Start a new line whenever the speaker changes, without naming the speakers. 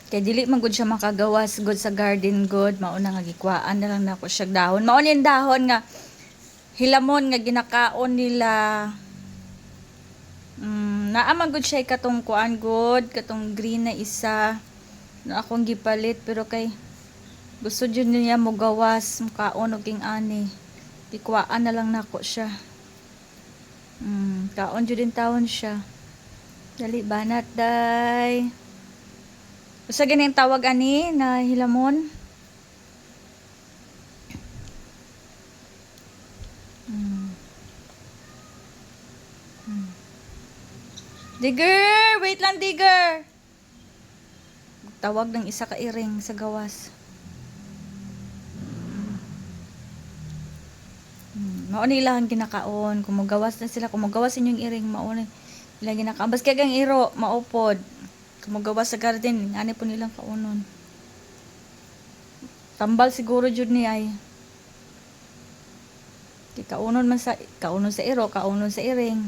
Kay dili man gud siya makagawas gud sa garden gud, mao na nga gikwaan na lang nako siya dahon. Mao ni dahon nga hilamon nga ginakaon nila. Naamang gud siya katong kuan gud, katong green na isa na akong gipalit pero kay gusto jud niya mo gawas, mukaon og king ani. Gikwaan na lang nako siya. Kaon jud din taon siya. Dali banat day. Usa ganing tawag ani na hilamon? Digger! Wait lang, digger! Tawag ng isa ka iring sa gawas. Mao ni ilang ginakaon. Kung magawas na sila, kung magawas inyong iring, mao ni ilang ginakaon. Bas kaya kang iro, maupod. Kung magawas sa garden, ani po nilang kaunon. Tambal siguro jud ni ay. Kaunon man sa, kaunon sa iro, kaunon sa iring.